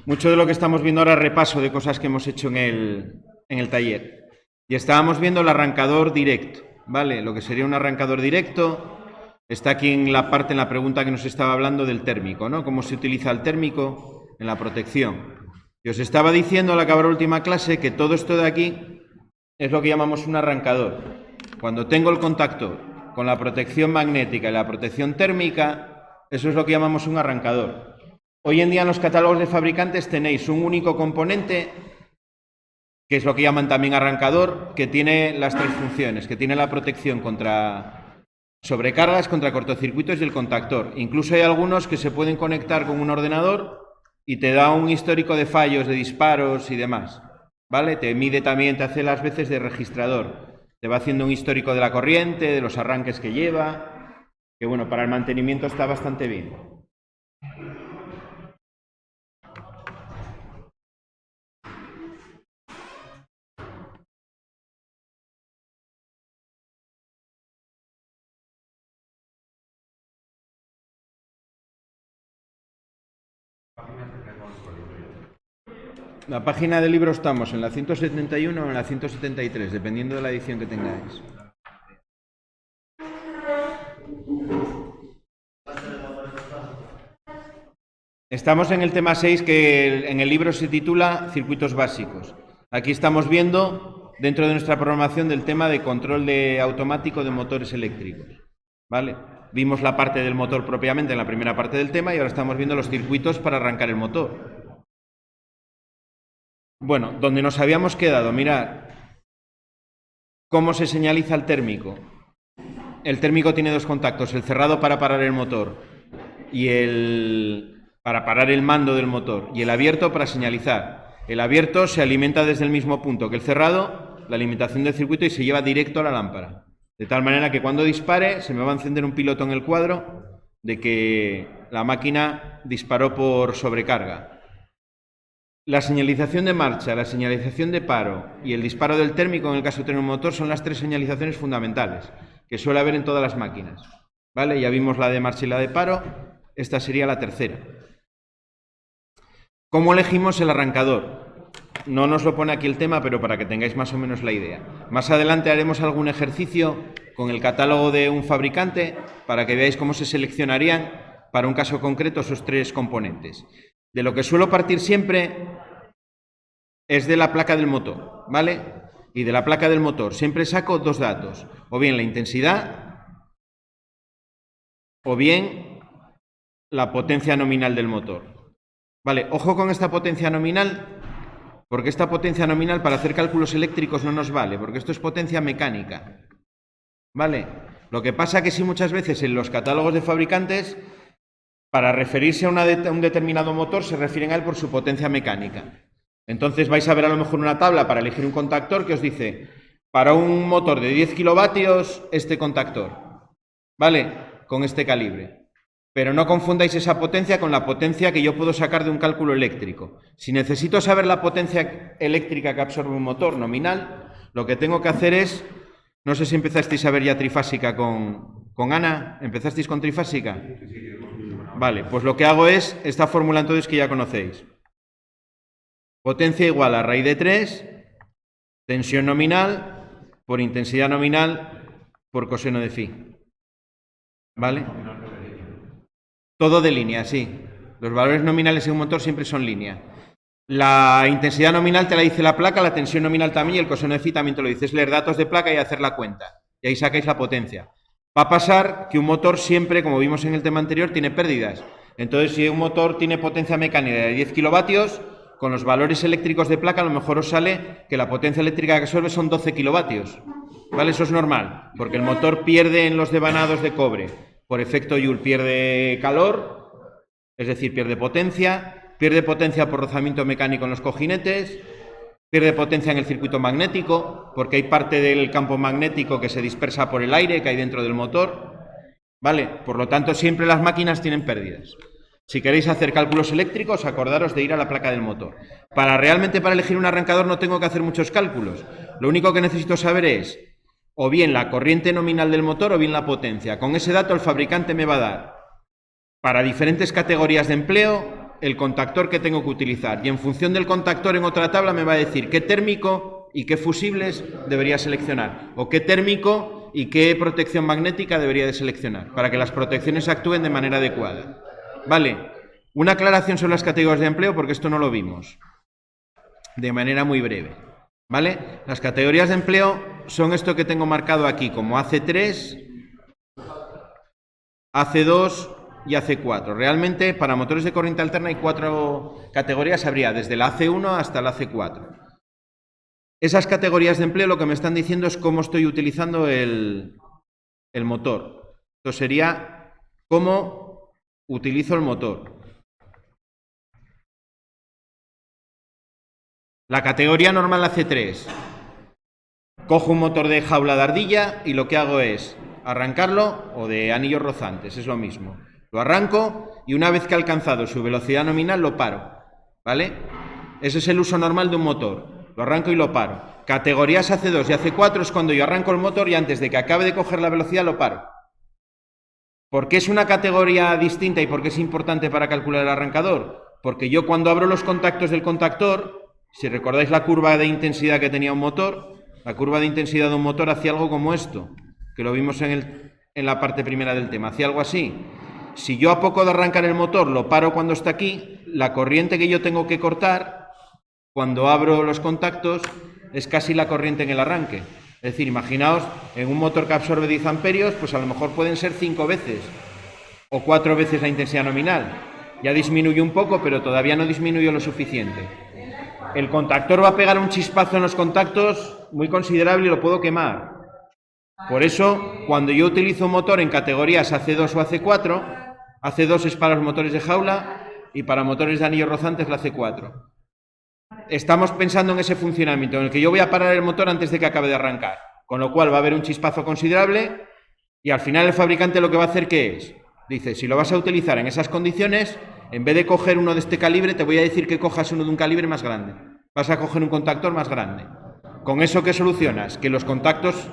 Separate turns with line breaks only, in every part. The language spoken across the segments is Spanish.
Mucho de lo que estamos viendo ahora es repaso de cosas que hemos hecho en el taller. Y estábamos viendo el arrancador directo, ¿vale? Lo que sería un arrancador directo está aquí en la parte, en la pregunta que nos estaba hablando del térmico, ¿no? Cómo se utiliza el térmico en la protección. Y os estaba diciendo al acabar la última clase que todo esto de aquí es lo que llamamos un arrancador. Cuando tengo el contactor con la protección magnética y la protección térmica, eso es lo que llamamos un arrancador. Hoy en día en los catálogos de fabricantes tenéis un único componente, que es lo que llaman también arrancador, que tiene las tres funciones, que tiene la protección contra sobrecargas, contra cortocircuitos y el contactor. Incluso hay algunos que se pueden conectar con un ordenador y te da un histórico de fallos, de disparos y demás, ¿vale? Te mide también, te hace las veces de registrador. Te va haciendo un histórico de la corriente, de los arranques que lleva, que bueno, para el mantenimiento está bastante bien. La página del libro estamos en la 171 o en la 173, dependiendo de la edición que tengáis. Estamos en el tema 6, que en el libro se titula Circuitos básicos. Aquí estamos viendo, dentro de nuestra programación, del tema de control automático de motores eléctricos, ¿vale? Vimos la parte del motor propiamente en la primera parte del tema y ahora estamos viendo los circuitos para arrancar el motor. Bueno, donde nos habíamos quedado, mirad cómo se señaliza el térmico. El térmico tiene dos contactos, el cerrado para parar el motor y para parar el mando del motor, y el abierto para señalizar. El abierto se alimenta desde el mismo punto que el cerrado, la alimentación del circuito, y se lleva directo a la lámpara. De tal manera que cuando dispare se me va a encender un piloto en el cuadro de que la máquina disparó por sobrecarga. La señalización de marcha, la señalización de paro y el disparo del térmico en el caso de tener un motor son las tres señalizaciones fundamentales que suele haber en todas las máquinas, ¿vale? Ya vimos la de marcha y la de paro, esta sería la tercera. ¿Cómo elegimos el arrancador? No nos lo pone aquí el tema, pero para que tengáis más o menos la idea. Más adelante haremos algún ejercicio con el catálogo de un fabricante para que veáis cómo se seleccionarían para un caso concreto esos tres componentes. De lo que suelo partir siempre es de la placa del motor, ¿vale? Y de la placa del motor siempre saco dos datos, o bien la intensidad o bien la potencia nominal del motor. Vale, ojo con esta potencia nominal, porque esta potencia nominal para hacer cálculos eléctricos no nos vale, porque esto es potencia mecánica, ¿vale? Lo que pasa que sí, muchas veces en los catálogos de fabricantes, para referirse a un determinado motor, se refieren a él por su potencia mecánica. Entonces vais a ver a lo mejor una tabla para elegir un contactor que os dice, para un motor de 10 kilovatios, este contactor, ¿vale? Con este calibre. Pero no confundáis esa potencia con la potencia que yo puedo sacar de un cálculo eléctrico. Si necesito saber la potencia eléctrica que absorbe un motor nominal, lo que tengo que hacer es, no sé si empezasteis a ver ya trifásica con Ana, ¿empezasteis con trifásica? Vale, pues lo que hago es esta fórmula entonces que ya conocéis. Potencia igual a raíz de 3, tensión nominal por intensidad nominal por coseno de phi. ¿Vale? Todo de línea, sí. Los valores nominales en un motor siempre son línea. La intensidad nominal te la dice la placa, la tensión nominal también, y el coseno de phi también te lo dice. Es leer datos de placa y hacer la cuenta. Y ahí sacáis la potencia. Va a pasar que un motor siempre, como vimos en el tema anterior, tiene pérdidas. Entonces, si un motor tiene potencia mecánica de 10 kilovatios, con los valores eléctricos de placa a lo mejor os sale que la potencia eléctrica que absorbe son 12 kilovatios. ¿Vale? Eso es normal, porque el motor pierde en los devanados de cobre. Por efecto Joule pierde calor, es decir, pierde potencia por rozamiento mecánico en los cojinetes, pierde potencia en el circuito magnético, porque hay parte del campo magnético que se dispersa por el aire que hay dentro del motor, ¿vale? Por lo tanto, siempre las máquinas tienen pérdidas. Si queréis hacer cálculos eléctricos, acordaros de ir a la placa del motor. Para elegir un arrancador no tengo que hacer muchos cálculos. Lo único que necesito saber es o bien la corriente nominal del motor o bien la potencia. Con ese dato el fabricante me va a dar, para diferentes categorías de empleo, el contactor que tengo que utilizar. Y en función del contactor en otra tabla me va a decir qué térmico y qué fusibles debería seleccionar. O qué térmico y qué protección magnética debería de seleccionar, para que las protecciones actúen de manera adecuada. Vale, una aclaración sobre las categorías de empleo, porque esto no lo vimos, de manera muy breve. ¿Vale? Las categorías de empleo son esto que tengo marcado aquí, como AC3, AC2 y AC4. Realmente, para motores de corriente alterna hay 4 categorías, habría desde la AC1 hasta la AC4. Esas categorías de empleo lo que me están diciendo es cómo estoy utilizando el motor. Esto sería cómo utilizo el motor. La categoría normal AC3. Cojo un motor de jaula de ardilla y lo que hago es arrancarlo, o de anillos rozantes, es lo mismo. Lo arranco y una vez que ha alcanzado su velocidad nominal lo paro, ¿vale? Ese es el uso normal de un motor. Lo arranco y lo paro. Categorías AC2 y AC4 es cuando yo arranco el motor y antes de que acabe de coger la velocidad lo paro. ¿Por qué es una categoría distinta y por qué es importante para calcular el arrancador? Porque yo cuando abro los contactos del contactor, si recordáis la curva de intensidad que tenía un motor, la curva de intensidad de un motor hacía algo como esto, que lo vimos en la parte primera del tema, hacía algo así. Si yo a poco de arrancar el motor lo paro cuando está aquí, la corriente que yo tengo que cortar cuando abro los contactos es casi la corriente en el arranque. Es decir, imaginaos, en un motor que absorbe 10 amperios, pues a lo mejor pueden ser 5 veces o 4 veces la intensidad nominal. Ya disminuye un poco, pero todavía no disminuye lo suficiente. El contactor va a pegar un chispazo en los contactos muy considerable y lo puedo quemar. Por eso, cuando yo utilizo un motor en categorías AC2 o AC4, AC2 es para los motores de jaula y para motores de anillos rozantes la AC4. Estamos pensando en ese funcionamiento, en el que yo voy a parar el motor antes de que acabe de arrancar, con lo cual va a haber un chispazo considerable y al final el fabricante lo que va a hacer, ¿qué es? Dice, si lo vas a utilizar en esas condiciones, en vez de coger uno de este calibre, te voy a decir que cojas uno de un calibre más grande. Vas a coger un contactor más grande. ¿Con eso qué solucionas? Que los contactos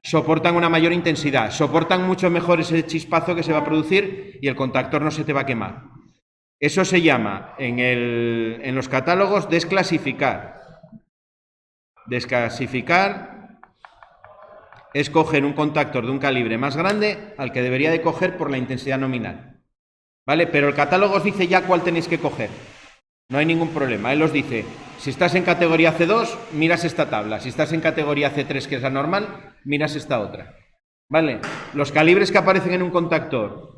soportan una mayor intensidad, soportan mucho mejor ese chispazo que se va a producir y el contactor no se te va a quemar. Eso se llama en los catálogos desclasificar. Desclasificar es coger un contactor de un calibre más grande al que debería de coger por la intensidad nominal. ¿Vale? Pero el catálogo os dice ya cuál tenéis que coger. No hay ningún problema. Él os dice, si estás en categoría C2, miras esta tabla. Si estás en categoría C3, que es la normal, miras esta otra. ¿Vale? Los calibres que aparecen en un contactor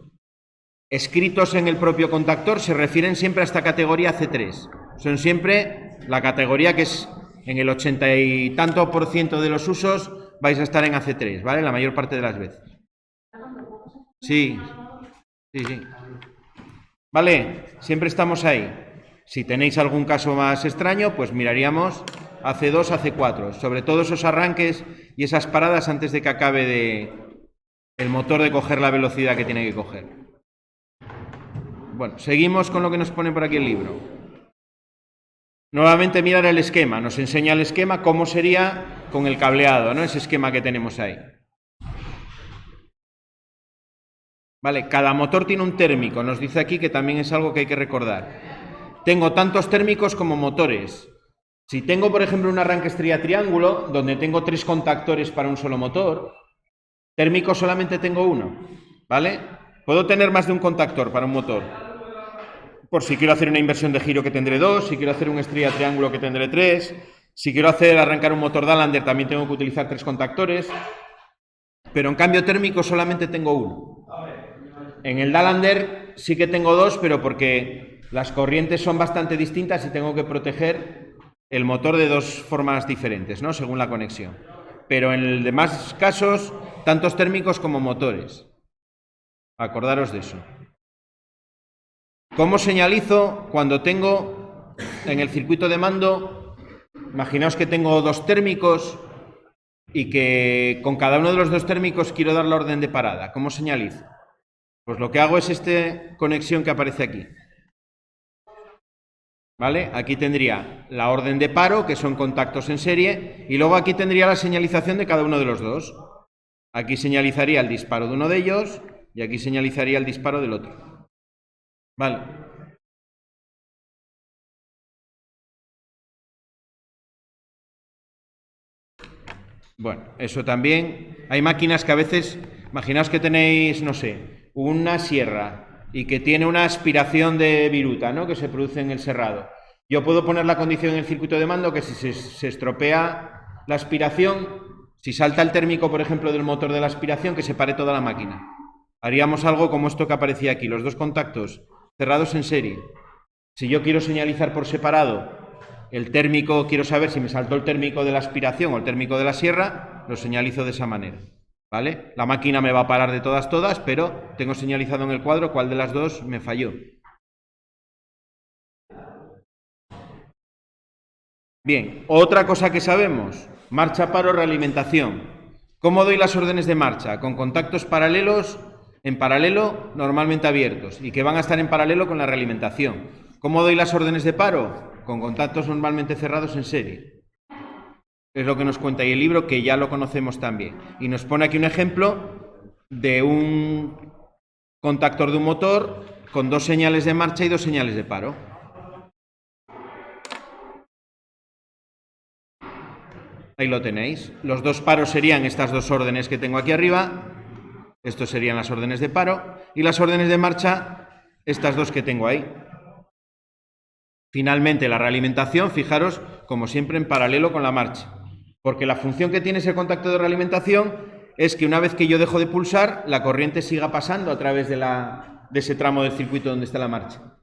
escritos en el propio contactor se refieren siempre a esta categoría C3. Son siempre la categoría que es en el 80 y tanto % de los usos vais a estar en AC3, ¿vale? La mayor parte de las veces. Sí. Vale, siempre estamos ahí. Si tenéis algún caso más extraño, pues miraríamos AC2, AC4, sobre todo esos arranques y esas paradas antes de que acabe el motor de coger la velocidad que tiene que coger. Bueno, seguimos con lo que nos pone por aquí el libro. Nuevamente mirar el esquema, nos enseña el esquema cómo sería con el cableado, ¿no? Ese esquema que tenemos ahí. Vale, cada motor tiene un térmico, nos dice aquí que también es algo que hay que recordar. Tengo tantos térmicos como motores. Si tengo, por ejemplo, un arranque estrella triángulo, donde tengo 3 contactores para un solo motor, térmico solamente tengo uno, ¿vale? Puedo tener más de un contactor para un motor. Por si quiero hacer una inversión de giro que tendré 2, si quiero hacer un estrella triángulo que tendré 3, si quiero arrancar un motor Dalander también tengo que utilizar 3 contactores, pero en cambio térmico solamente tengo uno. En el Dalander sí que tengo 2, pero porque las corrientes son bastante distintas y tengo que proteger el motor de 2 formas diferentes, ¿no? Según la conexión. Pero en el demás casos, tantos térmicos como motores. Acordaros de eso. ¿Cómo señalizo cuando tengo en el circuito de mando? Imaginaos que tengo 2 térmicos y que con cada uno de los 2 térmicos quiero dar la orden de parada. ¿Cómo señalizo? Pues lo que hago es esta conexión que aparece aquí. ¿Vale? Aquí tendría la orden de paro, que son contactos en serie, y luego aquí tendría la señalización de cada uno de los 2. Aquí señalizaría el disparo de uno de ellos y aquí señalizaría el disparo del otro. Vale. Bueno, eso también. Hay máquinas que a veces, imaginaos que tenéis, no sé, una sierra y que tiene una aspiración de viruta, ¿no?, que se produce en el serrado. Yo puedo poner la condición en el circuito de mando que si se estropea la aspiración, si salta el térmico, por ejemplo, del motor de la aspiración, que se pare toda la máquina. Haríamos algo como esto que aparecía aquí, los dos contactos cerrados en serie. Si yo quiero señalizar por separado el térmico, quiero saber si me saltó el térmico de la aspiración o el térmico de la sierra, lo señalizo de esa manera, ¿vale? La máquina me va a parar de todas, pero tengo señalizado en el cuadro cuál de las dos me falló. Bien, otra cosa que sabemos, marcha, paro, realimentación. ¿Cómo doy las órdenes de marcha? Con contactos paralelos, en paralelo, normalmente abiertos, y que van a estar en paralelo con la realimentación. ¿Cómo doy las órdenes de paro? Con contactos normalmente cerrados en serie. Es lo que nos cuenta ahí el libro, que ya lo conocemos también. Y nos pone aquí un ejemplo de un contactor de un motor con dos señales de marcha y dos señales de paro. Ahí lo tenéis. Los dos paros serían estas dos órdenes que tengo aquí arriba. Estos serían las órdenes de paro. Y las órdenes de marcha, estas dos que tengo ahí. Finalmente, la realimentación, fijaros, como siempre, en paralelo con la marcha. Porque la función que tiene ese contacto de realimentación es que una vez que yo dejo de pulsar, la corriente siga pasando a través de ese tramo del circuito donde está la marcha.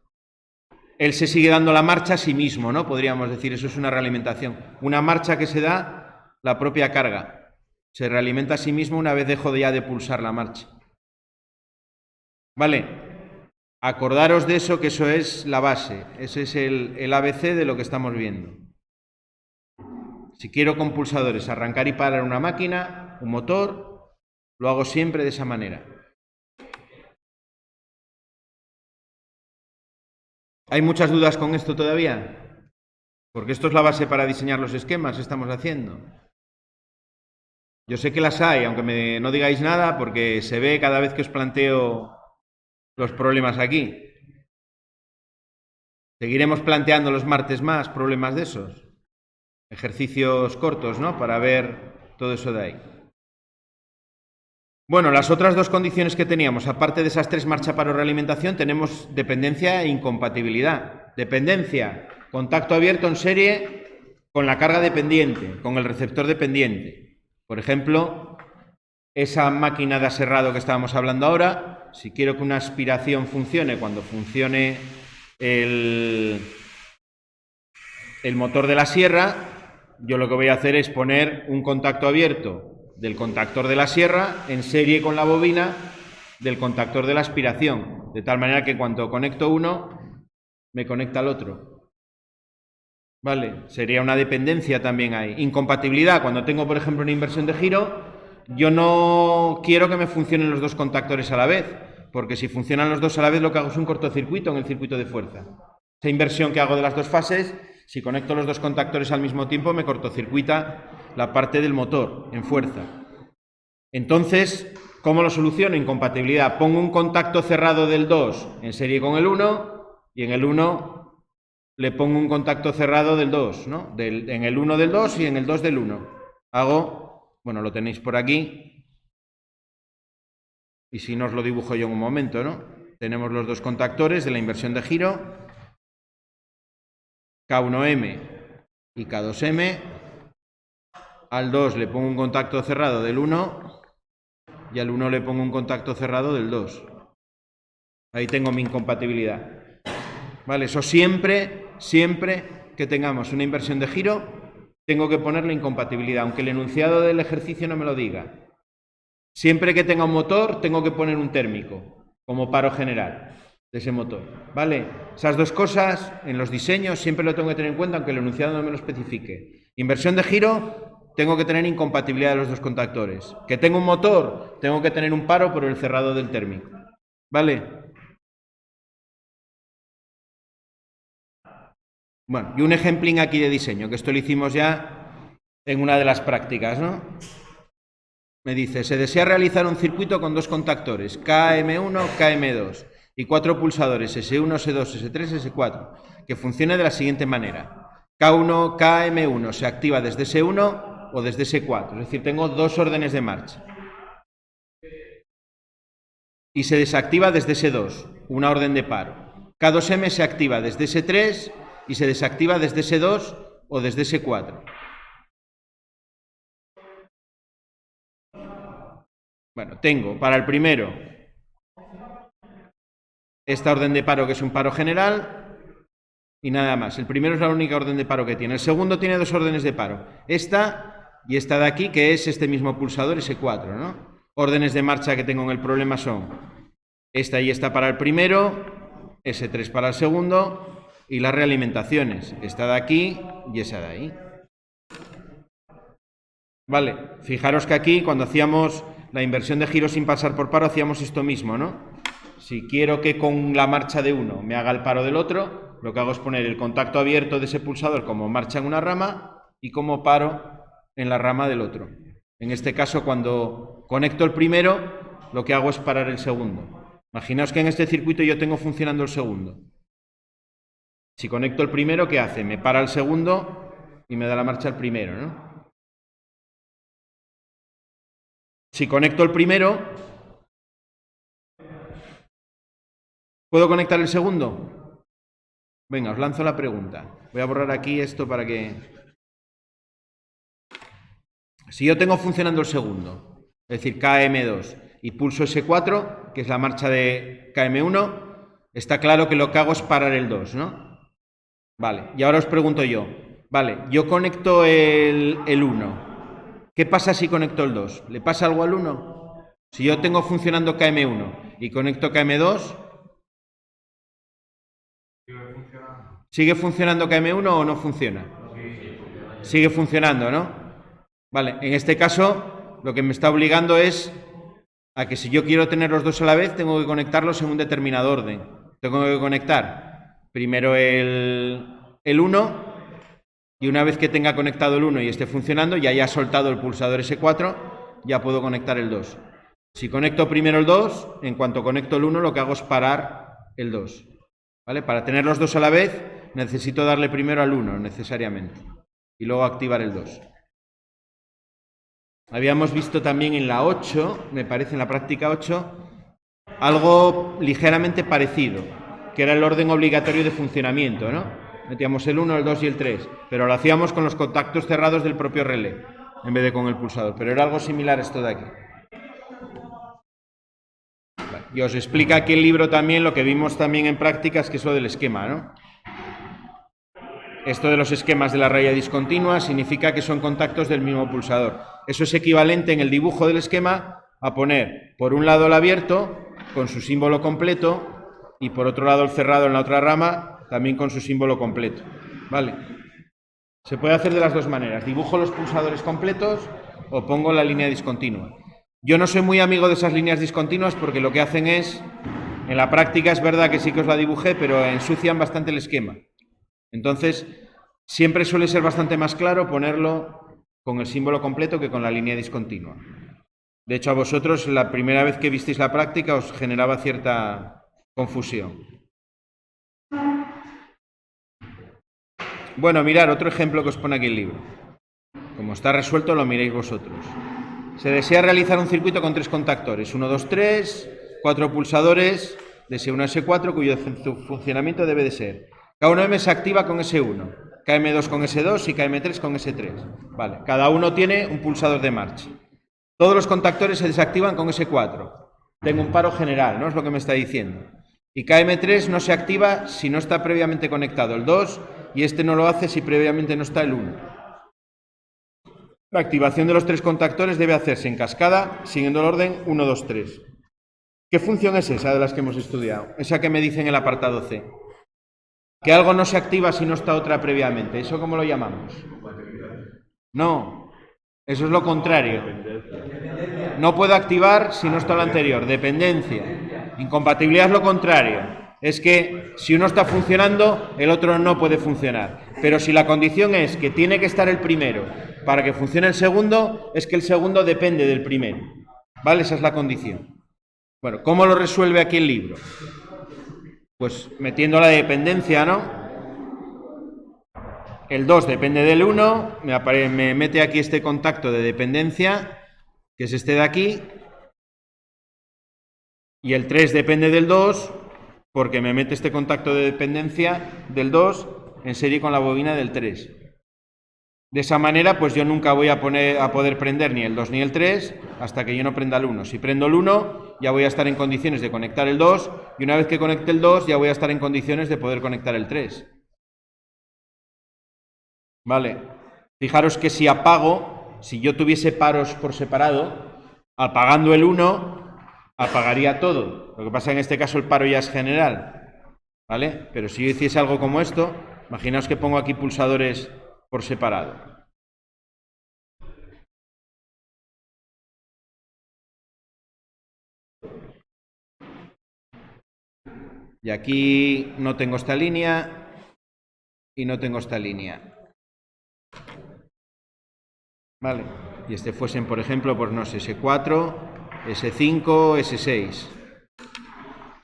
Él se sigue dando la marcha a sí mismo, ¿no? Podríamos decir, eso es una realimentación. Una marcha que se da la propia carga. Se realimenta a sí mismo una vez dejo ya de pulsar la marcha. ¿Vale? Acordaros de eso, que eso es la base. Ese es el ABC de lo que estamos viendo. Si quiero con pulsadores arrancar y parar una máquina, un motor, lo hago siempre de esa manera. ¿Hay muchas dudas con esto todavía? Porque esto es la base para diseñar los esquemas que estamos haciendo. Yo sé que las hay, aunque no digáis nada, porque se ve cada vez que os planteo los problemas aquí. Seguiremos planteando los martes más problemas de esos. Ejercicios cortos, ¿no?, para ver todo eso de ahí. Bueno, las otras dos condiciones que teníamos, aparte de esas tres, marcha, paro, realimentación, tenemos dependencia e incompatibilidad. Dependencia, contacto abierto en serie con la carga dependiente, con el receptor dependiente. Por ejemplo, esa máquina de aserrado que estábamos hablando ahora, si quiero que una aspiración funcione, cuando funcione el motor de la sierra, yo lo que voy a hacer es poner un contacto abierto del contactor de la sierra en serie con la bobina del contactor de la aspiración, de tal manera que cuando conecto uno, me conecta al otro. ¿Vale? Sería una dependencia también ahí. Incompatibilidad, cuando tengo, por ejemplo, una inversión de giro, yo no quiero que me funcionen los dos contactores a la vez, porque si funcionan los dos a la vez, lo que hago es un cortocircuito en el circuito de fuerza. Esa inversión que hago de las dos fases, si conecto los dos contactores al mismo tiempo, me cortocircuita la parte del motor en fuerza. Entonces, ¿cómo lo soluciono? Incompatibilidad. Pongo un contacto cerrado del 2 en serie con el 1 y en el 1 le pongo un contacto cerrado del 2, ¿no? En el 1 del 2 y en el 2 del 1. Hago, bueno, lo tenéis por aquí. Y si no, os lo dibujo yo en un momento, ¿no? Tenemos los dos contactores de la inversión de giro, K1M y K2M. Al 2 le pongo un contacto cerrado del 1 y al 1 le pongo un contacto cerrado del 2. Ahí tengo mi incompatibilidad. ¿Vale? Eso siempre que tengamos una inversión de giro, tengo que ponerle incompatibilidad, aunque el enunciado del ejercicio no me lo diga. Siempre que tenga un motor, tengo que poner un térmico como paro general de ese motor. ¿Vale? Esas dos cosas en los diseños siempre lo tengo que tener en cuenta, aunque el enunciado no me lo especifique. Inversión de giro, tengo que tener incompatibilidad de los dos contactores. Que tengo un motor, tengo que tener un paro por el cerrado del térmico. ¿Vale? Bueno, y un ejemplín aquí de diseño, que esto lo hicimos ya en una de las prácticas, ¿no? Me dice, se desea realizar un circuito con dos contactores, KM1, KM2, y 4 pulsadores, S1, S2, S3, S4, que funcione de la siguiente manera. K1, KM1 se activa desde S1 o desde S4. Es decir, tengo dos órdenes de marcha. Y se desactiva desde S2, una orden de paro. K2M se activa desde S3 y se desactiva desde S2 o desde S4. Bueno, tengo para el primero esta orden de paro que es un paro general y nada más. El primero es la única orden de paro que tiene. El segundo tiene dos órdenes de paro. Esta y esta de aquí, que es este mismo pulsador S4, ¿no? Órdenes de marcha que tengo en el problema son esta y esta para el primero, S3 para el segundo y las realimentaciones, esta de aquí y esa de ahí. Vale, fijaros que aquí cuando hacíamos la inversión de giro sin pasar por paro hacíamos esto mismo, ¿no? Si quiero que con la marcha de uno me haga el paro del otro, lo que hago es poner el contacto abierto de ese pulsador como marcha en una rama y como paro en la rama del otro. En este caso, cuando conecto el primero, lo que hago es parar el segundo. Imaginaos que en este circuito yo tengo funcionando el segundo. Si conecto el primero, ¿qué hace? Me para el segundo y me da la marcha al primero, ¿no? Si conecto el primero, ¿puedo conectar el segundo? Venga, os lanzo la pregunta. Voy a borrar aquí esto para que... Si yo tengo funcionando el segundo, es decir, KM2, y pulso S4, que es la marcha de KM1, está claro que lo que hago es parar el 2, ¿no? Vale, y ahora os pregunto yo, vale, yo conecto el 1. ¿Qué pasa si conecto el 2? ¿Le pasa algo al 1? Si yo tengo funcionando KM1 y conecto KM2, ¿sigue funcionando KM1 o no funciona? Sigue funcionando, ¿no? Vale, en este caso lo que me está obligando es a que si yo quiero tener los dos a la vez, tengo que conectarlos en un determinado orden. Tengo que conectar primero el 1 y una vez que tenga conectado el 1 y esté funcionando, ya haya soltado el pulsador S4, ya puedo conectar el 2. Si conecto primero el 2, en cuanto conecto el 1, lo que hago es parar el 2. ¿Vale? Para tener los dos a la vez, necesito darle primero al 1, necesariamente, y luego activar el 2. Habíamos visto también en la 8, me parece, en la práctica 8, algo ligeramente parecido, que era el orden obligatorio de funcionamiento, ¿no? Metíamos el 1, el 2 y el 3, pero lo hacíamos con los contactos cerrados del propio relé, en vez de con el pulsador, pero era algo similar a esto de aquí. Vale. Y os explica aquí el libro también lo que vimos también en prácticas, que es lo del esquema, ¿no? Esto de los esquemas de la raya discontinua significa que son contactos del mismo pulsador. Eso es equivalente en el dibujo del esquema a poner por un lado el abierto con su símbolo completo y por otro lado el cerrado en la otra rama también con su símbolo completo. ¿Vale? Se puede hacer de las dos maneras. Dibujo los pulsadores completos o pongo la línea discontinua. Yo no soy muy amigo de esas líneas discontinuas porque lo que hacen es, en la práctica es verdad que sí que os la dibujé, pero ensucian bastante el esquema. Entonces, siempre suele ser bastante más claro ponerlo con el símbolo completo que con la línea discontinua. De hecho, a vosotros, la primera vez que visteis la práctica, os generaba cierta confusión. Bueno, mirad, otro ejemplo que os pone aquí el libro. Como está resuelto, lo miréis vosotros. Se desea realizar un circuito con 3 contactores, 1, 2, 3, 4 pulsadores de S1 a S4, cuyo funcionamiento debe de ser: K1M se activa con S1, KM2 con S2 y KM3 con S3. Vale, cada uno tiene un pulsador de marcha. Todos los contactores se desactivan con S4. Tengo un paro general, ¿no? Es lo que me está diciendo. Y KM3 no se activa si no está previamente conectado el 2 y este no lo hace si previamente no está el 1. La activación de los 3 contactores debe hacerse en cascada, siguiendo el orden 1, 2, 3. ¿Qué función es esa de las que hemos estudiado? Esa que me dice en el apartado C. Que algo no se activa si no está otra previamente. ¿Eso cómo lo llamamos? No, eso es lo contrario. No puedo activar si no está lo anterior. Dependencia. Incompatibilidad es lo contrario. Es que si uno está funcionando, el otro no puede funcionar. Pero si la condición es que tiene que estar el primero para que funcione el segundo, es que el segundo depende del primero. ¿Vale? Esa es la condición. Bueno, ¿cómo lo resuelve aquí el libro? Pues metiendo la dependencia, ¿no? el 2 depende del 1, me mete aquí este contacto de dependencia, que es este de aquí, y el 3 depende del 2, porque me mete este contacto de dependencia del 2 en serie con la bobina del 3. De esa manera, pues yo nunca voy a poder prender ni el 2 ni el 3 hasta que yo no prenda el 1. Si prendo el 1, ya voy a estar en condiciones de conectar el 2, y una vez que conecte el 2, ya voy a estar en condiciones de poder conectar el 3. Vale. Fijaros que si apago, si yo tuviese paros por separado, apagando el 1, apagaría todo. Lo que pasa en este caso el paro ya es general, ¿vale? Pero si yo hiciese algo como esto, imaginaos que pongo aquí pulsadores por separado. Y aquí no tengo esta línea y no tengo esta línea. Vale. Y este fuesen, por ejemplo, pues no sé, S4, S5, S6.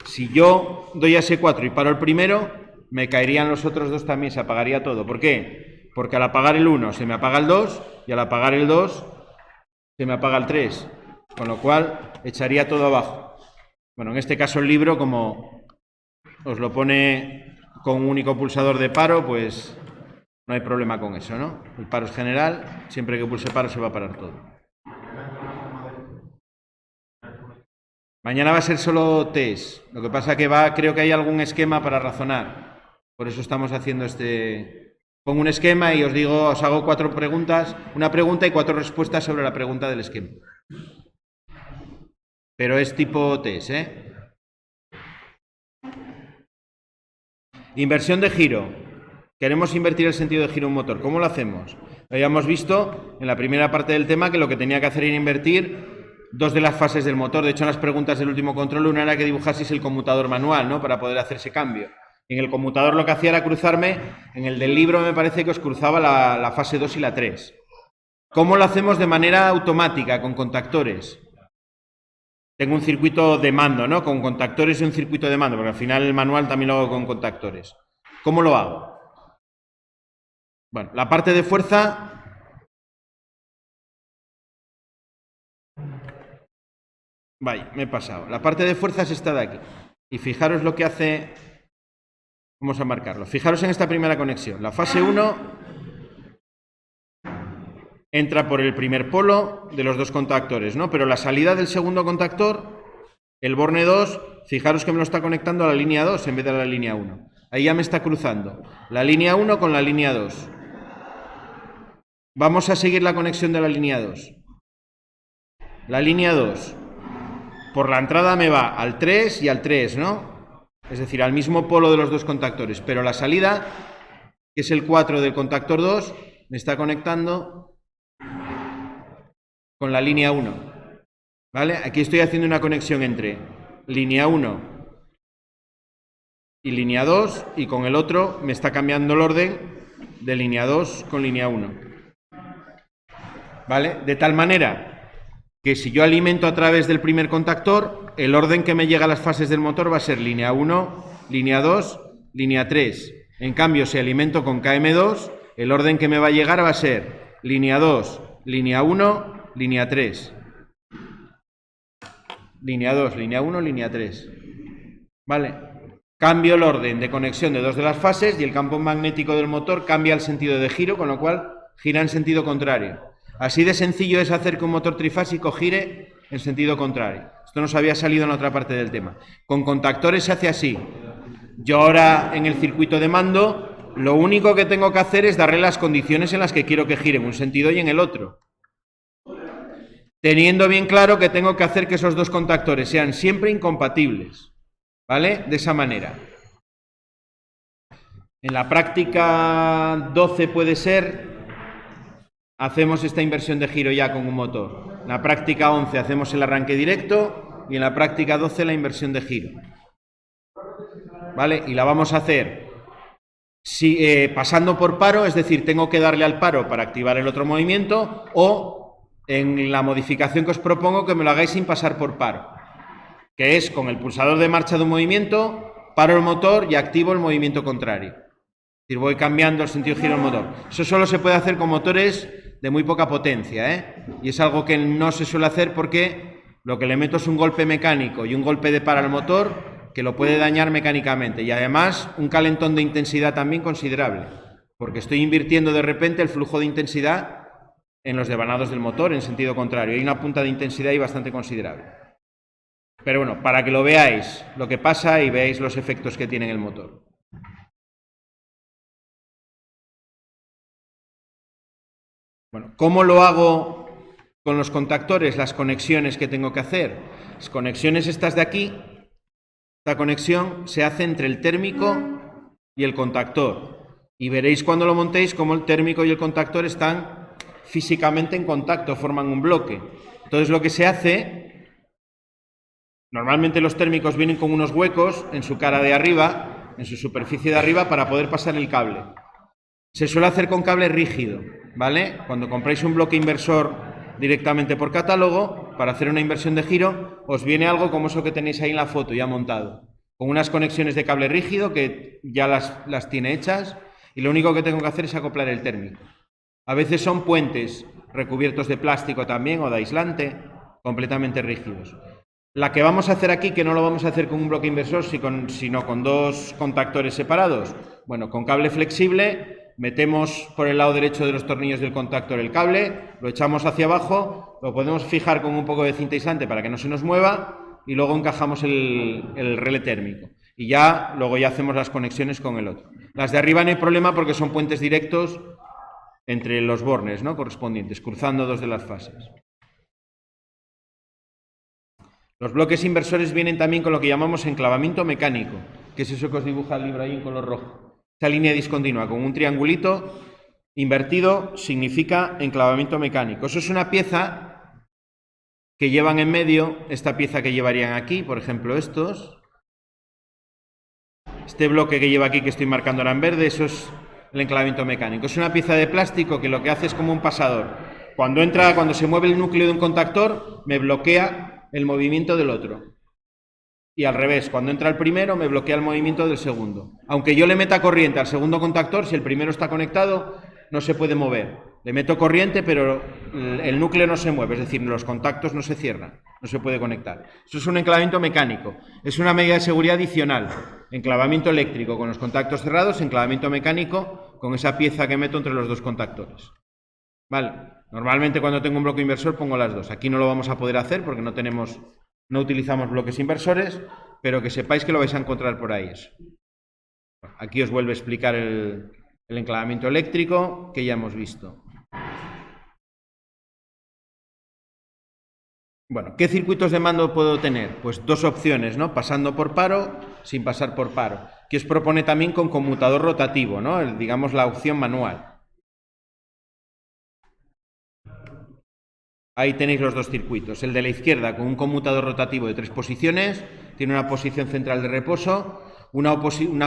Si yo doy a S4 y paro el primero, me caerían los otros dos también, se apagaría todo. ¿Por qué? Porque al apagar el 1 se me apaga el 2 y al apagar el 2 se me apaga el 3. Con lo cual echaría todo abajo. Bueno, en este caso el libro, como os lo pone con un único pulsador de paro, pues no hay problema con eso, ¿no? El paro es general, siempre que pulse paro se va a parar todo. Mañana va a ser solo test. Lo que pasa que creo que hay algún esquema para razonar. Por eso estamos haciendo este... Pongo un esquema y os digo, os hago 4 preguntas, una pregunta y 4 respuestas sobre la pregunta del esquema. Pero es tipo test, ¿eh? Inversión de giro. Queremos invertir el sentido de giro en un motor. ¿Cómo lo hacemos? Habíamos visto en la primera parte del tema que lo que tenía que hacer era invertir 2 de las fases del motor. De hecho, en las preguntas del último control, una era que dibujaseis el conmutador manual, ¿no? Para poder hacer ese cambio. En el conmutador lo que hacía era cruzarme, en el del libro me parece que os cruzaba la fase 2 y la 3. ¿Cómo lo hacemos de manera automática, con contactores? Tengo un circuito de mando, ¿no? Con contactores y un circuito de mando, porque al final el manual también lo hago con contactores. ¿Cómo lo hago? Bueno, la parte de fuerza... Vaya, me he pasado. La parte de fuerza es esta de aquí. Y fijaros lo que hace... Vamos a marcarlo. Fijaros en esta primera conexión. La fase 1 entra por el primer polo de los 2 contactores, ¿no? Pero la salida del segundo contactor, el borne 2, fijaros que me lo está conectando a la línea 2 en vez de a la línea 1. Ahí ya me está cruzando la línea 1 con la línea 2. Vamos a seguir la conexión de la línea 2. La línea 2, por la entrada me va al 3 y al 3, ¿no? Es decir, al mismo polo de los 2 contactores, pero la salida, que es el 4 del contactor 2, me está conectando con la línea 1. ¿Vale? Aquí estoy haciendo una conexión entre línea 1 y línea 2, y con el otro me está cambiando el orden de línea 2 con línea 1. ¿Vale? De tal manera que si yo alimento a través del primer contactor, el orden que me llega a las fases del motor va a ser línea 1, línea 2, línea 3. En cambio, si alimento con KM2, el orden que me va a llegar va a ser línea 2, línea 1, línea 3. Línea 2, línea 1, línea 3. ¿Vale? Cambio el orden de conexión de 2 de las fases y el campo magnético del motor cambia el sentido de giro, con lo cual gira en sentido contrario. Así de sencillo es hacer que un motor trifásico gire en sentido contrario. Esto nos había salido en otra parte del tema. Con contactores se hace así. Yo ahora en el circuito de mando, lo único que tengo que hacer es darle las condiciones en las que quiero que gire en un sentido y en el otro. Teniendo bien claro que tengo que hacer que esos 2 contactores sean siempre incompatibles. ¿Vale? De esa manera. En la práctica 12 puede ser... Hacemos esta inversión de giro ya con un motor. En la práctica 11 hacemos el arranque directo y en la práctica 12 la inversión de giro. ¿Vale? Y la vamos a hacer pasando por paro, es decir, tengo que darle al paro para activar el otro movimiento, o en la modificación que os propongo que me lo hagáis sin pasar por paro, que es con el pulsador de marcha de un movimiento, paro el motor y activo el movimiento contrario. decir, voy cambiando el sentido de giro del motor. Eso solo se puede hacer con motores de muy poca potencia, ¿eh? Y es algo que no se suele hacer porque lo que le meto es un golpe mecánico y un golpe de para al motor que lo puede dañar mecánicamente. Y además un calentón de intensidad también considerable, porque estoy invirtiendo de repente el flujo de intensidad en los devanados del motor en sentido contrario. Hay una punta de intensidad ahí bastante considerable. Pero bueno, para que lo veáis lo que pasa y veáis los efectos que tiene en el motor. Bueno, ¿cómo lo hago con los contactores? Las conexiones que tengo que hacer. Las conexiones estas de aquí, esta conexión se hace entre el térmico y el contactor. Y veréis cuando lo montéis cómo el térmico y el contactor están físicamente en contacto, forman un bloque. Entonces lo que se hace, normalmente los térmicos vienen con unos huecos en su cara de arriba, en su superficie de arriba, para poder pasar el cable. Se suele hacer con cable rígido, ¿vale? Cuando compráis un bloque inversor directamente por catálogo, para hacer una inversión de giro, os viene algo como eso que tenéis ahí en la foto, ya montado, con unas conexiones de cable rígido que ya las tiene hechas, y lo único que tengo que hacer es acoplar el térmico. A veces son puentes recubiertos de plástico también o de aislante, completamente rígidos. La que vamos a hacer aquí, que no lo vamos a hacer con un bloque inversor, sino con dos contactores separados, bueno, con cable flexible, metemos por el lado derecho de los tornillos del contactor el cable, lo echamos hacia abajo, lo podemos fijar con un poco de cinta aislante para que no se nos mueva y luego encajamos el relé térmico. Y ya, luego ya hacemos las conexiones con el otro. Las de arriba no hay problema porque son puentes directos entre los bornes, ¿no?, correspondientes, cruzando dos de las fases. Los bloques inversores vienen también con lo que llamamos enclavamiento mecánico, que es eso que os dibuja el libro ahí en color rojo. Esta línea discontinua con un triangulito invertido significa enclavamiento mecánico. Eso es una pieza que llevan en medio, esta pieza que llevarían aquí, por ejemplo estos. Este bloque que lleva aquí, que estoy marcando ahora en verde, eso es el enclavamiento mecánico. Es una pieza de plástico que lo que hace es como un pasador. Cuando se mueve el núcleo de un contactor, me bloquea el movimiento del otro. Y al revés, cuando entra el primero, me bloquea el movimiento del segundo. Aunque yo le meta corriente al segundo contactor, si el primero está conectado, no se puede mover. Le meto corriente, pero el núcleo no se mueve, es decir, los contactos no se cierran, no se puede conectar. Eso es un enclavamiento mecánico. Es una medida de seguridad adicional. Enclavamiento eléctrico con los contactos cerrados, enclavamiento mecánico con esa pieza que meto entre los dos contactores. Vale. Normalmente cuando tengo un bloque inversor pongo las dos. Aquí no lo vamos a poder hacer porque no utilizamos bloques inversores, pero que sepáis que lo vais a encontrar por ahí eso. Aquí os vuelve a explicar el enclavamiento eléctrico que ya hemos visto. Bueno, ¿qué circuitos de mando puedo tener? Pues dos opciones, ¿no? Pasando por paro, sin pasar por paro. Que os propone también con conmutador rotativo, ¿no? Digamos la opción manual. Ahí tenéis los dos circuitos. El de la izquierda con un conmutador rotativo de 3 posiciones, tiene una posición central de reposo, una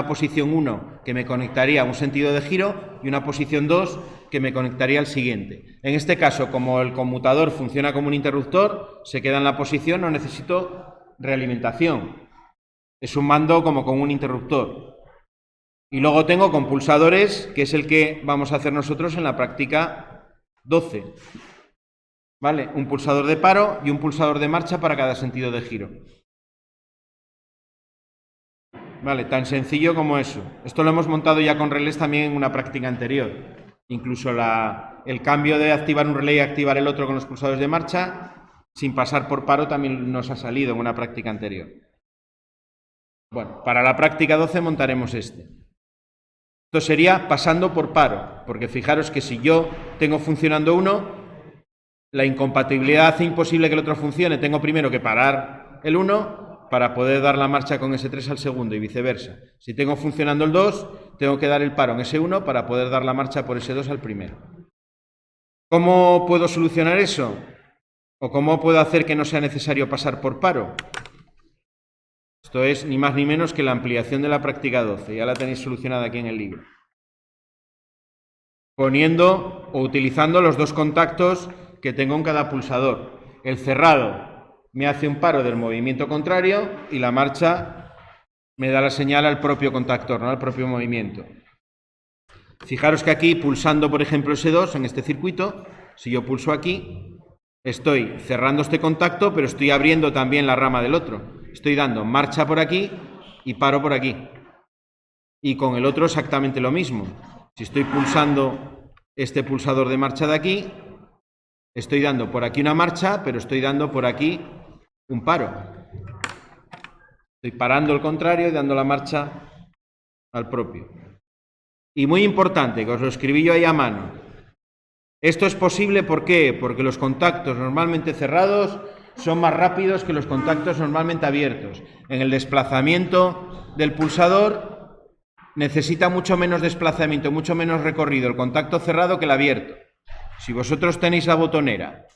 posición 1 que me conectaría a un sentido de giro y una posición 2 que me conectaría al siguiente. En este caso, como el conmutador funciona como un interruptor, se queda en la posición, no necesito realimentación. Es un mando como con un interruptor. Y luego tengo compulsadores, que es el que vamos a hacer nosotros en la práctica 12. ¿Vale? Un pulsador de paro y un pulsador de marcha para cada sentido de giro. Vale, tan sencillo como eso. Esto lo hemos montado ya con relés también en una práctica anterior. Incluso el cambio de activar un relé y activar el otro con los pulsadores de marcha, sin pasar por paro, también nos ha salido en una práctica anterior. Bueno, para la práctica 12 montaremos este. Esto sería pasando por paro, porque fijaros que si yo tengo funcionando uno, la incompatibilidad hace imposible que el otro funcione. Tengo primero que parar el 1 para poder dar la marcha con ese 3 al segundo y viceversa. Si tengo funcionando el 2, tengo que dar el paro en ese 1 para poder dar la marcha por ese 2 al primero. ¿Cómo puedo solucionar eso? ¿O cómo puedo hacer que no sea necesario pasar por paro? Esto es ni más ni menos que la ampliación de la práctica 12. Ya la tenéis solucionada aquí en el libro. Poniendo o utilizando los dos contactos que tengo en cada pulsador. El cerrado me hace un paro del movimiento contrario y la marcha me da la señal al propio contactor, ¿no?, al propio movimiento. Fijaros que aquí, pulsando, por ejemplo, S2 en este circuito, si yo pulso aquí, estoy cerrando este contacto, pero estoy abriendo también la rama del otro. Estoy dando marcha por aquí y paro por aquí. Y con el otro exactamente lo mismo. Si estoy pulsando este pulsador de marcha de aquí, estoy dando por aquí una marcha, pero estoy dando por aquí un paro. Estoy parando el contrario y dando la marcha al propio. Y muy importante, que os lo escribí yo ahí a mano. Esto es posible, ¿por qué? Porque los contactos normalmente cerrados son más rápidos que los contactos normalmente abiertos. En el desplazamiento del pulsador necesita mucho menos desplazamiento, mucho menos recorrido el contacto cerrado que el abierto. Si vosotros tenéis la botonera,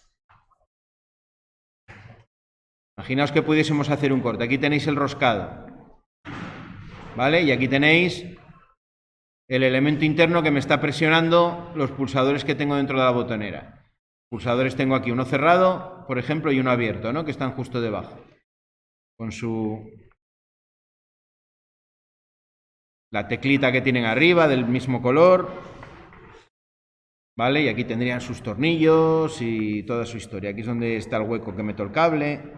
imaginaos que pudiésemos hacer un corte. Aquí tenéis el roscado, ¿vale? Y aquí tenéis el elemento interno que me está presionando los pulsadores que tengo dentro de la botonera. Pulsadores tengo aquí uno cerrado, por ejemplo, y uno abierto, ¿no? Que están justo debajo. Con la teclita que tienen arriba, del mismo color, ¿vale? Y aquí tendrían sus tornillos y toda su historia. Aquí es donde está el hueco que meto el cable.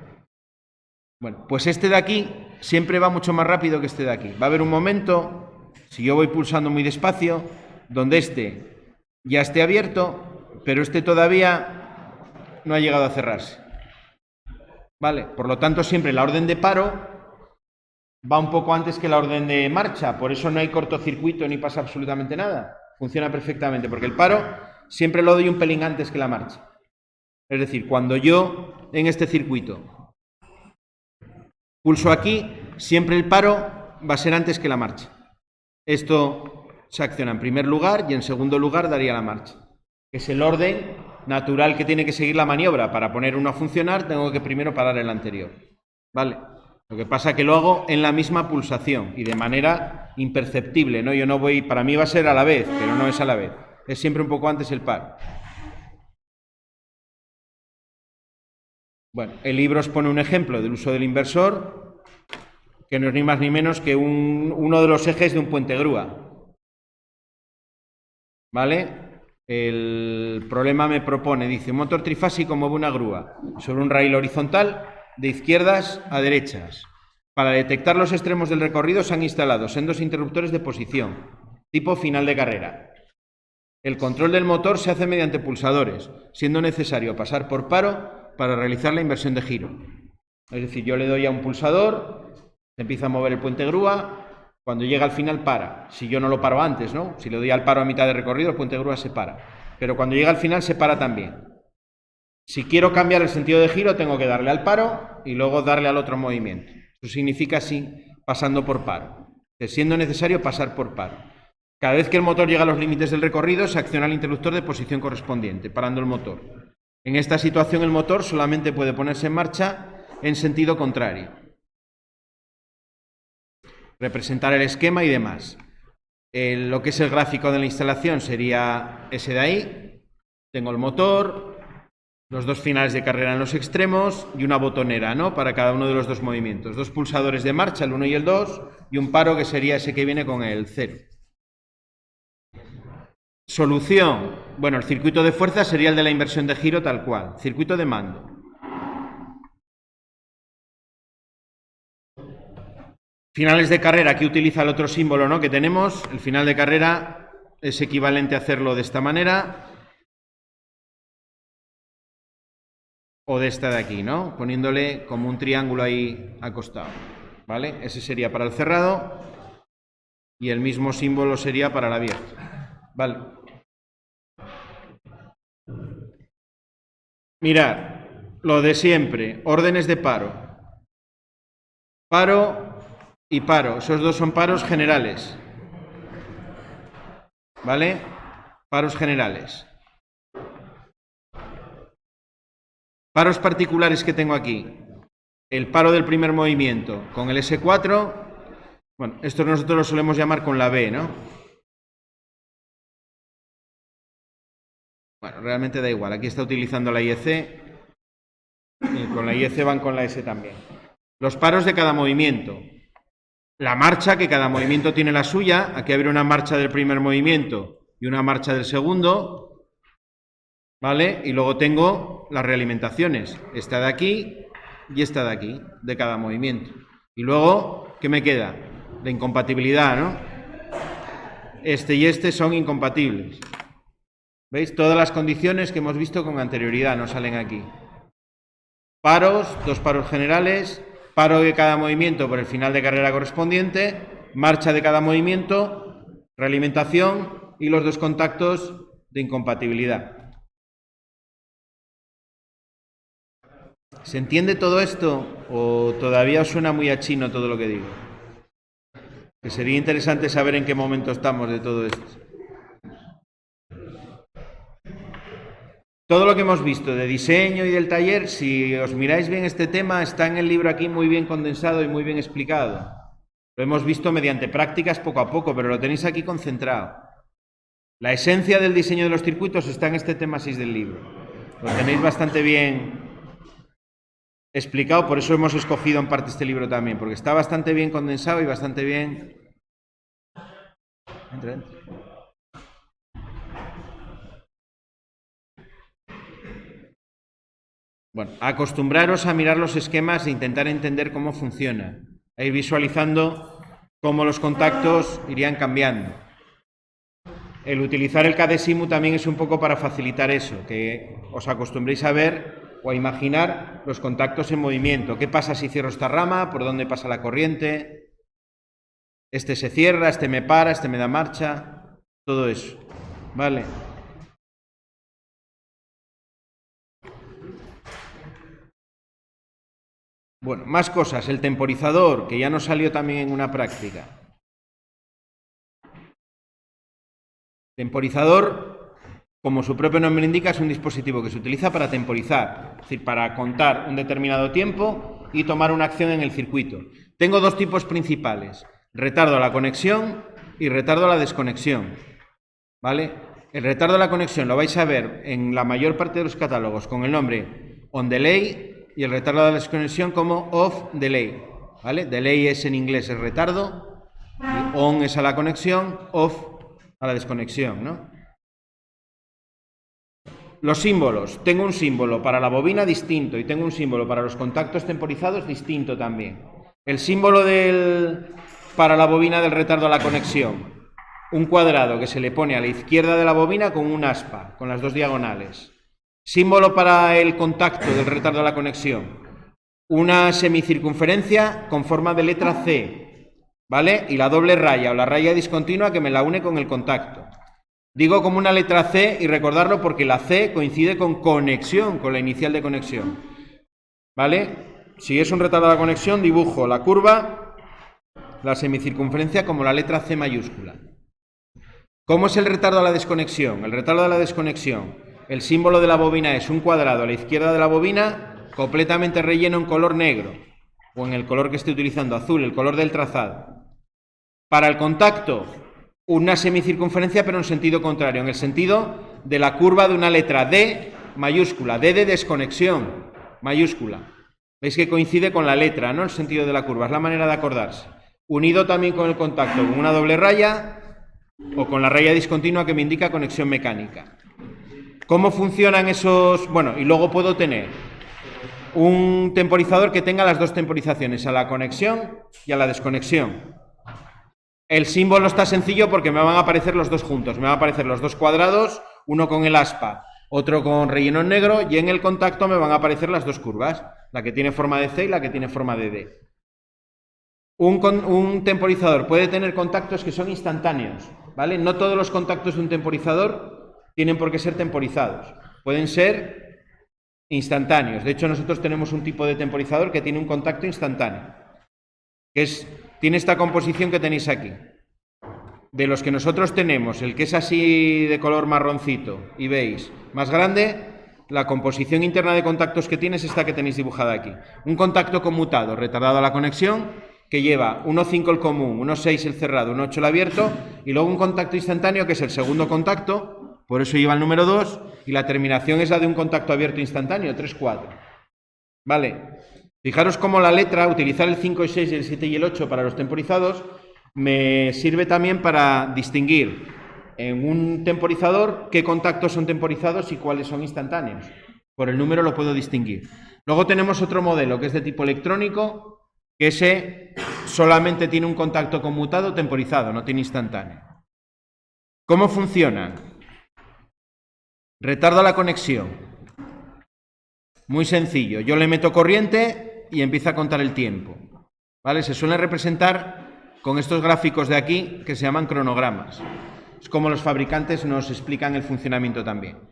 Bueno, pues este de aquí siempre va mucho más rápido que este de aquí. Va a haber un momento, si yo voy pulsando muy despacio, donde este ya esté abierto, pero este todavía no ha llegado a cerrarse. ¿Vale? Por lo tanto, siempre la orden de paro va un poco antes que la orden de marcha. Por eso no hay cortocircuito ni pasa absolutamente nada. Funciona perfectamente, porque el paro siempre lo doy un pelín antes que la marcha. Es decir, cuando yo en este circuito pulso aquí, siempre el paro va a ser antes que la marcha. Esto se acciona en primer lugar y en segundo lugar daría la marcha. Es el orden natural que tiene que seguir la maniobra. Para poner uno a funcionar tengo que primero parar el anterior. ¿Vale? Lo que pasa es que lo hago en la misma pulsación y de manera imperceptible, ¿no? Yo no voy, para mí va a ser a la vez, pero no es a la vez. Es siempre un poco antes el paro. Bueno, el libro os pone un ejemplo del uso del inversor, que no es ni más ni menos que uno de los ejes de un puente grúa. ¿Vale? El problema me propone, dice, un motor trifásico mueve una grúa sobre un raíl horizontal de izquierdas a derechas. Para detectar los extremos del recorrido se han instalado sendos interruptores de posición, tipo final de carrera. El control del motor se hace mediante pulsadores, siendo necesario pasar por paro para realizar la inversión de giro. Es decir, yo le doy a un pulsador, se empieza a mover el puente grúa, cuando llega al final para. Si yo no lo paro antes, ¿no? Si le doy al paro a mitad de recorrido, el puente grúa se para. Pero cuando llega al final se para también. Si quiero cambiar el sentido de giro, tengo que darle al paro y luego darle al otro movimiento. Eso significa así, pasando por paro. Siendo necesario pasar por paro. Cada vez que el motor llega a los límites del recorrido, se acciona el interruptor de posición correspondiente, parando el motor. En esta situación, el motor solamente puede ponerse en marcha en sentido contrario. Representar el esquema y demás. Lo que es el gráfico de la instalación sería ese de ahí. Tengo el motor, los dos finales de carrera en los extremos y una botonera, ¿no? Para cada uno de los dos movimientos. Dos pulsadores de marcha, el 1 y el 2, y un paro que sería ese que viene con el 0. Solución. Bueno, el circuito de fuerza sería el de la inversión de giro tal cual. Circuito de mando. Finales de carrera, aquí utiliza el otro símbolo, ¿no? Que tenemos. El final de carrera es equivalente a hacerlo de esta manera. O de esta de aquí, ¿no? Poniéndole como un triángulo ahí acostado. ¿Vale? Ese sería para el cerrado. Y el mismo símbolo sería para el abierto. ¿Vale? Mirad, lo de siempre. Órdenes de paro. Paro y paro, esos dos son paros generales, ¿vale? Paros generales. Paros particulares que tengo aquí. El paro del primer movimiento con el S4, bueno, esto nosotros lo solemos llamar con la B, ¿no? Bueno, realmente da igual, aquí está utilizando la IEC, y con la IEC van con la S también. Los paros de cada movimiento. La marcha, que cada movimiento tiene la suya. Aquí habría una marcha del primer movimiento y una marcha del segundo, ¿vale? Y luego tengo las realimentaciones, esta de aquí y esta de aquí, de cada movimiento. Y luego, ¿qué me queda? La incompatibilidad, ¿no? Este y este son incompatibles. ¿Veis? Todas las condiciones que hemos visto con anterioridad no salen aquí. Paros, dos paros generales, paro de cada movimiento por el final de carrera correspondiente, marcha de cada movimiento, realimentación y los dos contactos de incompatibilidad. ¿Se entiende todo esto o todavía os suena muy a chino todo lo que digo? Que sería interesante saber en qué momento estamos de todo esto. Todo lo que hemos visto de diseño y del taller, si os miráis bien este tema, está en el libro aquí muy bien condensado y muy bien explicado. Lo hemos visto mediante prácticas poco a poco, pero lo tenéis aquí concentrado. La esencia del diseño de los circuitos está en este tema 6 del libro. Lo tenéis bastante bien explicado, por eso hemos escogido en parte este libro también, porque está bastante bien condensado y bastante bien... Entra. Bueno, acostumbraros a mirar los esquemas e intentar entender cómo funciona, a ir visualizando cómo los contactos irían cambiando. El utilizar el KDSIMU también es un poco para facilitar eso, que os acostumbréis a ver o a imaginar los contactos en movimiento. ¿Qué pasa si cierro esta rama? ¿Por dónde pasa la corriente? Este se cierra, este me para, este me da marcha, todo eso, ¿vale? Bueno, más cosas. El temporizador, que ya nos salió también en una práctica. Temporizador, como su propio nombre indica, es un dispositivo que se utiliza para temporizar, es decir, para contar un determinado tiempo y tomar una acción en el circuito. Tengo dos tipos principales, retardo a la conexión y retardo a la desconexión, ¿vale? El retardo a la conexión lo vais a ver en la mayor parte de los catálogos con el nombre on delay y el retardo a la desconexión como off delay, ¿vale? Delay es en inglés el retardo, y on es a la conexión, off a la desconexión, ¿no? Los símbolos. Tengo un símbolo para la bobina distinto y tengo un símbolo para los contactos temporizados distinto también. El símbolo para la bobina del retardo a la conexión. Un cuadrado que se le pone a la izquierda de la bobina con un aspa, con las dos diagonales. Símbolo para el contacto del retardo a la conexión. Una semicircunferencia con forma de letra C, ¿vale? Y la doble raya o la raya discontinua que me la une con el contacto. Digo como una letra C y recordarlo porque la C coincide con conexión, con la inicial de conexión, ¿vale? Si es un retardo a la conexión, dibujo la curva, la semicircunferencia como la letra C mayúscula. ¿Cómo es el retardo a la desconexión? El retardo a la desconexión, el símbolo de la bobina es un cuadrado a la izquierda de la bobina, completamente relleno en color negro, o en el color que esté utilizando, azul, el color del trazado. Para el contacto, una semicircunferencia pero en sentido contrario, en el sentido de la curva de una letra D mayúscula, D de desconexión mayúscula. Veis que coincide con la letra, ¿no? El sentido de la curva, es la manera de acordarse. Unido también con el contacto, con una doble raya o con la raya discontinua que me indica conexión mecánica. ¿Cómo funcionan esos? Bueno, y luego puedo tener un temporizador que tenga las dos temporizaciones, a la conexión y a la desconexión. El símbolo está sencillo porque me van a aparecer los dos juntos, me van a aparecer los dos cuadrados, uno con el aspa, otro con relleno en negro, y en el contacto me van a aparecer las dos curvas, la que tiene forma de C y la que tiene forma de D. Un temporizador puede tener contactos que son instantáneos, ¿vale? No todos los contactos de un temporizador tienen por qué ser temporizados, pueden ser instantáneos. De hecho, nosotros tenemos un tipo de temporizador que tiene un contacto instantáneo, que tiene esta composición que tenéis aquí. De los que nosotros tenemos, el que es así de color marroncito y veis más grande, la composición interna de contactos que tiene es esta que tenéis dibujada aquí. Un contacto conmutado, retardado a la conexión, que lleva 1,5 el común, 1,6 el cerrado, 1,8 el abierto, y luego un contacto instantáneo que es el segundo contacto, por eso lleva el número 2, y la terminación es la de un contacto abierto instantáneo, 3,4. ¿Vale? Fijaros cómo la letra, utilizar el 5, el 6, el 7 y el 8 para los temporizados, me sirve también para distinguir en un temporizador qué contactos son temporizados y cuáles son instantáneos. Por el número lo puedo distinguir. Luego tenemos otro modelo que es de tipo electrónico, que ese solamente tiene un contacto conmutado temporizado, no tiene instantáneo. ¿Cómo funcionan? Retardo a la conexión. Muy sencillo. Yo le meto corriente y empieza a contar el tiempo. ¿Vale? Se suelen representar con estos gráficos de aquí que se llaman cronogramas. Es como los fabricantes nos explican el funcionamiento también.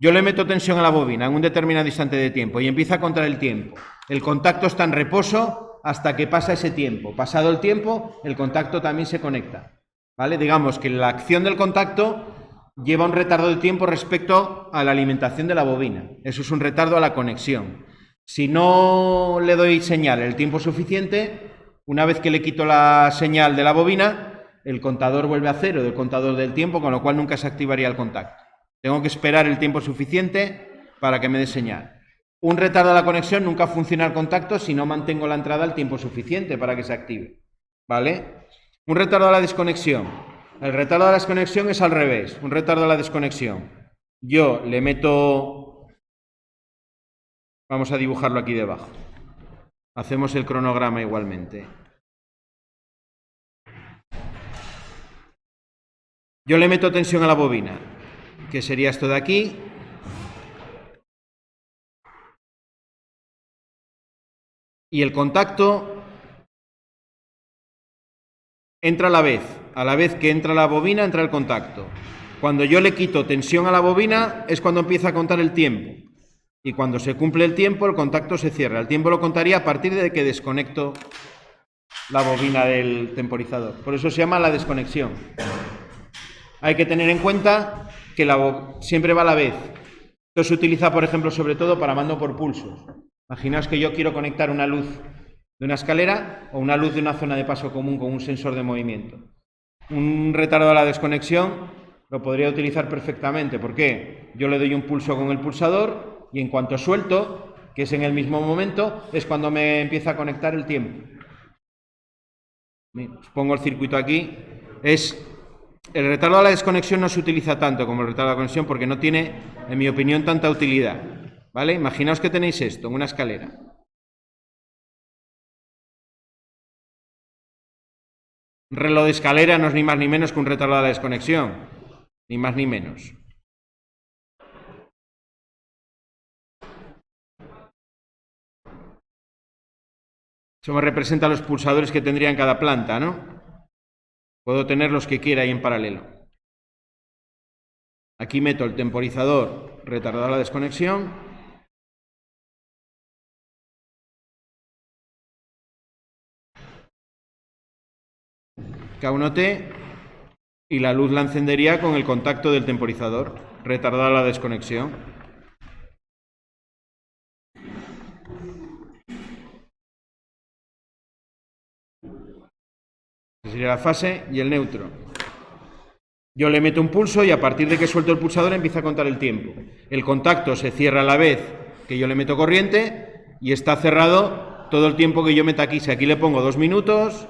Yo le meto tensión a la bobina en un determinado instante de tiempo y empieza a contar el tiempo. El contacto está en reposo hasta que pasa ese tiempo. Pasado el tiempo, el contacto también se conecta. ¿Vale? Digamos que la acción del contacto lleva un retardo de tiempo respecto a la alimentación de la bobina. Eso es un retardo a la conexión. Si no le doy señal el tiempo suficiente, una vez que le quito la señal de la bobina, el contador vuelve a cero del contador del tiempo, con lo cual nunca se activaría el contacto. Tengo que esperar el tiempo suficiente para que me dé señal. Un retardo a la conexión nunca funciona el contacto si no mantengo la entrada al tiempo suficiente para que se active. ¿Vale? Un retardo a la desconexión. El retardo a la desconexión es al revés. Un retardo a la desconexión. Yo le meto... Vamos a dibujarlo aquí debajo. Hacemos el cronograma igualmente. Yo le meto tensión a la bobina, que sería esto de aquí. Y el contacto entra a la vez que entra la bobina, entra el contacto. Cuando yo le quito tensión a la bobina es cuando empieza a contar el tiempo. Y cuando se cumple el tiempo, el contacto se cierra. El tiempo lo contaría a partir de que desconecto la bobina del temporizador. Por eso se llama la desconexión. Hay que tener en cuenta que siempre va a la vez. Esto se utiliza, por ejemplo, sobre todo para mando por pulsos. Imaginaos que yo quiero conectar una luz de una escalera o una luz de una zona de paso común con un sensor de movimiento. Un retardo a la desconexión lo podría utilizar perfectamente. ¿Por qué? Yo le doy un pulso con el pulsador y en cuanto suelto, que es en el mismo momento, es cuando me empieza a conectar el tiempo. Os pongo el circuito aquí. El retardo a la desconexión no se utiliza tanto como el retardo a la conexión porque no tiene, en mi opinión, tanta utilidad. ¿Vale? Imaginaos que tenéis esto en una escalera. Un reloj de escalera no es ni más ni menos que un retardo a la desconexión. Ni más ni menos. Eso me representa los pulsadores que tendría en cada planta, ¿no? Puedo tener los que quiera ahí en paralelo. Aquí meto el temporizador retardado a la desconexión. K1T y la luz la encendería con el contacto del temporizador retardado a la desconexión. Esa sería la fase y el neutro. Yo le meto un pulso y a partir de que suelto el pulsador empieza a contar el tiempo. El contacto se cierra a la vez que yo le meto corriente y está cerrado todo el tiempo que yo meta aquí. Si aquí le pongo 2 minutos,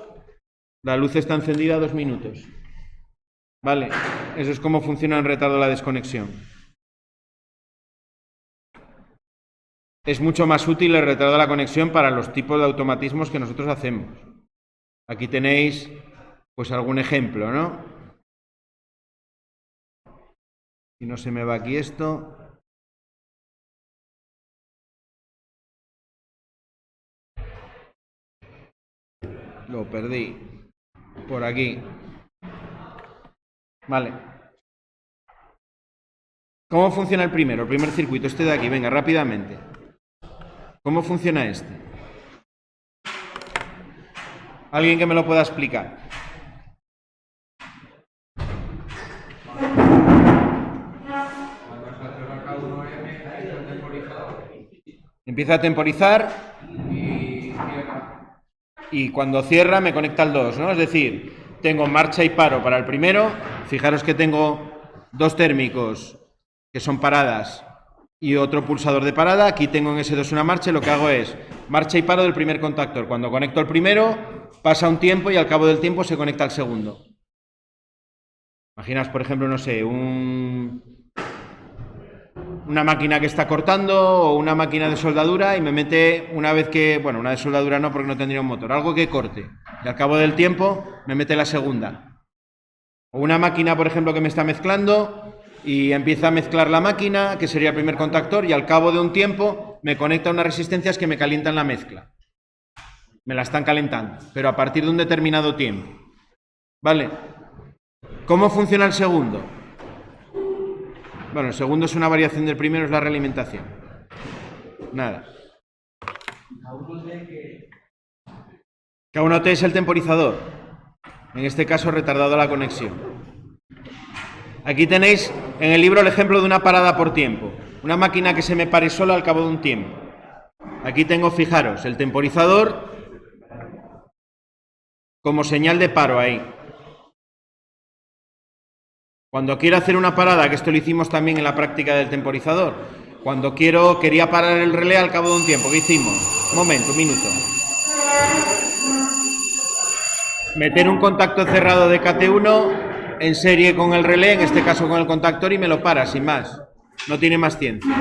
la luz está encendida 2 minutos. Vale, eso es como funciona el retardo de la desconexión. Es mucho más útil el retardo de la conexión para los tipos de automatismos que nosotros hacemos. Aquí tenéis pues algún ejemplo, ¿no? Si no se me va aquí esto. Lo perdí. Por aquí. Vale. ¿Cómo funciona el primero? El primer circuito, este de aquí. Venga, rápidamente. ¿Cómo funciona este? ¿Alguien que me lo pueda explicar? Empieza a temporizar y cuando cierra me conecta al 2, ¿no? Es decir, tengo marcha y paro para el primero. Fijaros que tengo 2 térmicos que son paradas y otro pulsador de parada. Aquí tengo en S2 una marcha y lo que hago es marcha y paro del primer contactor. Cuando conecto el primero, pasa un tiempo y al cabo del tiempo se conecta el segundo. Imaginaos, por ejemplo, no sé, una máquina que está cortando o una máquina de soldadura y me mete una vez que, bueno, una de soldadura no porque no tendría un motor, algo que corte y al cabo del tiempo me mete la segunda. O una máquina, por ejemplo, que me está mezclando y empieza a mezclar la máquina, que sería el primer contactor, y al cabo de un tiempo me conecta unas resistencias que me calientan la mezcla. Me la están calentando, pero a partir de un determinado tiempo. ¿Vale? ¿Cómo funciona el segundo? Bueno, el segundo es una variación del primero, es la realimentación. Nada. K1T es el temporizador. En este caso, retardado la conexión. Aquí tenéis en el libro el ejemplo de una parada por tiempo. Una máquina que se me pare sola al cabo de un tiempo. Aquí tengo, fijaros, el temporizador como señal de paro ahí. Cuando quiero hacer una parada, que esto lo hicimos también en la práctica del temporizador, cuando quería parar el relé al cabo de un tiempo, ¿qué hicimos? Un momento, un minuto. Meter un contacto cerrado de KT1 en serie con el relé, en este caso con el contactor, y me lo para, sin más. No tiene más ciencia.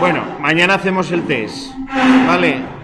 Bueno, mañana hacemos el test, ¿vale?